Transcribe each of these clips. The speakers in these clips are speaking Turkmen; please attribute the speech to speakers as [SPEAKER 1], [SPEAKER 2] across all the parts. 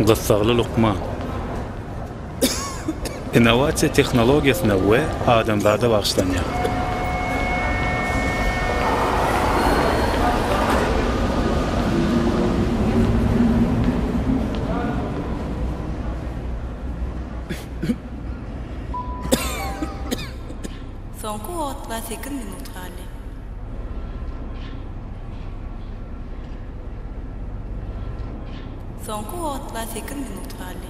[SPEAKER 1] Gıssagly lukma. İnnovasiya tehnologiyasyna we adamlarda bagışlanýar.
[SPEAKER 2] Soňky wagtla 8 minut galy. Soňky wagtla 8 minut galy.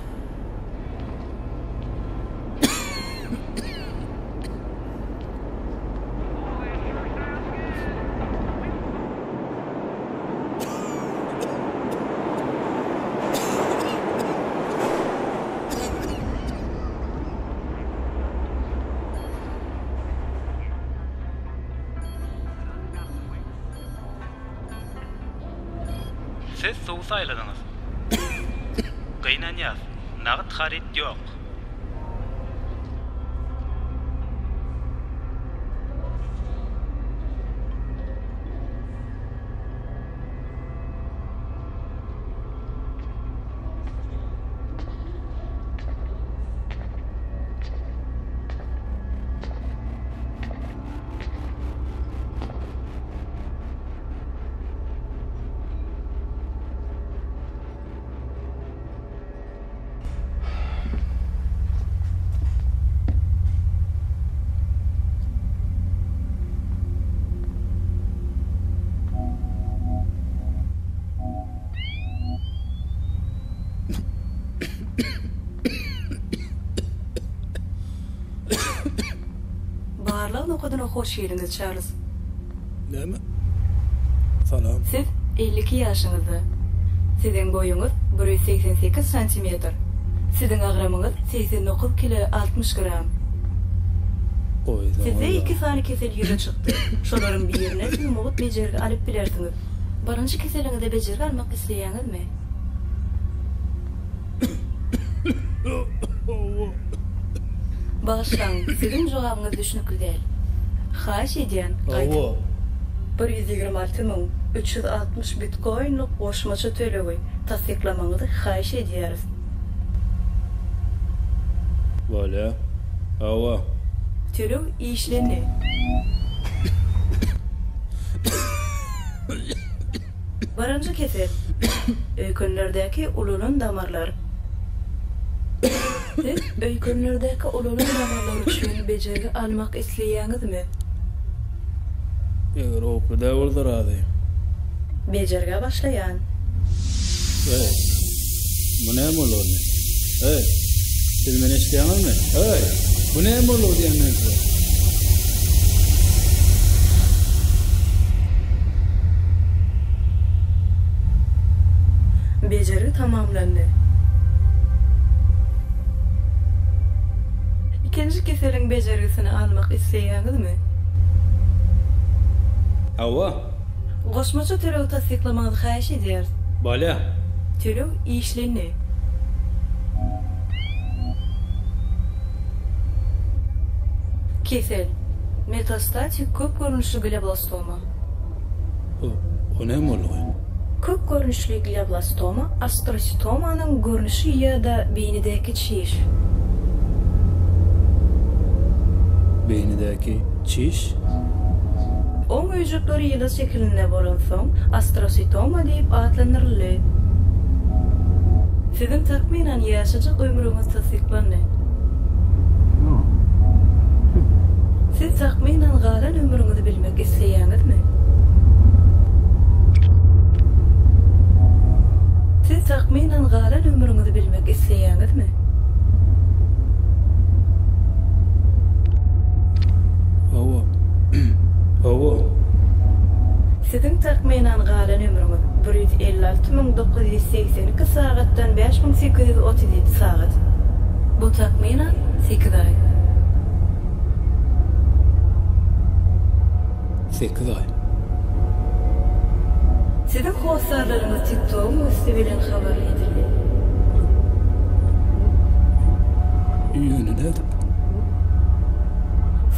[SPEAKER 1] Siz sow sayladyňyz. Gynanýar. Nagyt harit ýok. Barlygyny okadan hoş geldiňiz Charles.
[SPEAKER 3] Näme? Salam.
[SPEAKER 2] Siz 52 ýaşyňyzda. Siziň boýuňyz 188 santimetr. Siziň agramyňyz 89 kilo 60 gram. Sizde 2 sany kesel ýüze çykdy. Şolaryň birine mugat bejergi alyp bilersiňiz. Barynjy keseliňizde bejergi almak isleýäňizmi? Başlaň, siziň jogabyňyz düşnükli däl. Haýş edýän, gaýdy. 126.360 bitcoinlyk goşmaça төлegi tasdiklamaňyzy haýş edýäris.
[SPEAKER 3] Voilà. Awa.
[SPEAKER 2] Töleg işleni. Barınjy kesel. Öýkünlerdäki ulunun damarlary. Siz öýkünlerdäki ulunun damarlary üçin bejergi almak isleýäňizmi?
[SPEAKER 3] Eger opda bolsa razy.
[SPEAKER 2] Bejerge başlaýan.
[SPEAKER 3] Hey. Bu näme boldy? Hey. Siz meni eşitýäňizmi? Hey. Bu näme boldy diýenler?
[SPEAKER 2] Bejergi tamamlandy. İkinci keseliň bejergisini almak isleýäňizmi?
[SPEAKER 3] Awa.
[SPEAKER 2] Goşmaça töregi tasdiklamaňyzy haýş edýär.
[SPEAKER 3] Bala.
[SPEAKER 2] Töleg işleni. Kesel. Metastatik köp görünüşli glioblastoma.
[SPEAKER 3] O näme boldy?
[SPEAKER 2] Köp görünüşli glioblastoma astrostomanyň görünüşi ýa-da beýnidäki çiş.
[SPEAKER 3] Beýnidäki çiş?
[SPEAKER 2] Oň öýjekleri ýyla şekilinde bolan soň astrositoma diýip atlanyrly. Siziň takminan ýaşajak ömrüňiz tasdiklandy. Siz takminan galan ömrüňizi bilmek isleýäňizmi? Siz takminan galan ömrüňizi bilmek isleýäňizmi?
[SPEAKER 3] Awa. Awa.
[SPEAKER 2] Siziň takminan galan ömrüňiz 156.982 sagatdan 5837 sagat. Bu takminan 8 ay.
[SPEAKER 3] 8 ay.
[SPEAKER 2] Siziň howsarlaryňyz TikTok üstü bilen habar edildi.
[SPEAKER 3] Ýöne näde?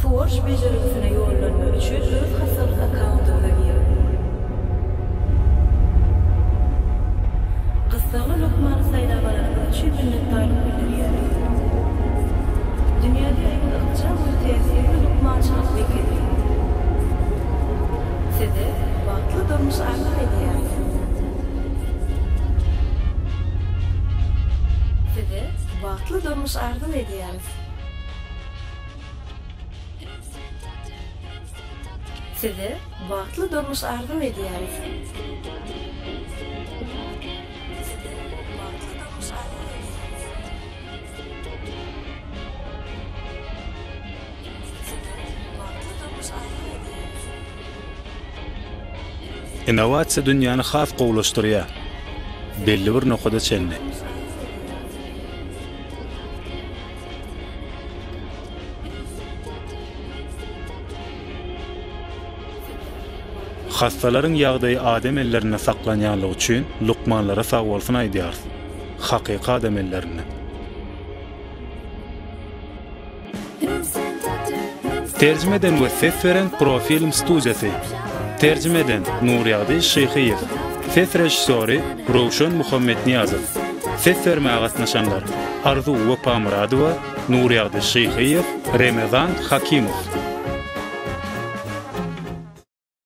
[SPEAKER 2] Forge bejergisine ýollanma üçin öz hasalyk akkauntyňyza girin. Gysgaly lokmany saýlap alan şu minnettarlık bildiriyor. Dünyada yayınlanıcı bu tesiri Lukmançılık vekili. Size vakti durmuş armağan ediyoruz. Size vakti durmuş armağan ediyoruz. Size vakti durmuş armağan ediyoruz.
[SPEAKER 1] Innovatsiya dünyanı xas qowlaşdyrýar. Belli bir nokada çeldi. Hastaların ýagdaýy adem ellerine saklanýanlygy üçin lukmanlara sag bolsun aýdýar. Hakyky adem ellerine. Terjimeden we ses veren Profilm Studiýasy. Terjimeden Nurýady Şeýhiýew. Ses rejissöri Rowşan Muhammetniýazow. Ses vermäge gatnaşanlar Arzu Wopamradowa, Nurýady Şeýhiýew, Remezan Hakimow.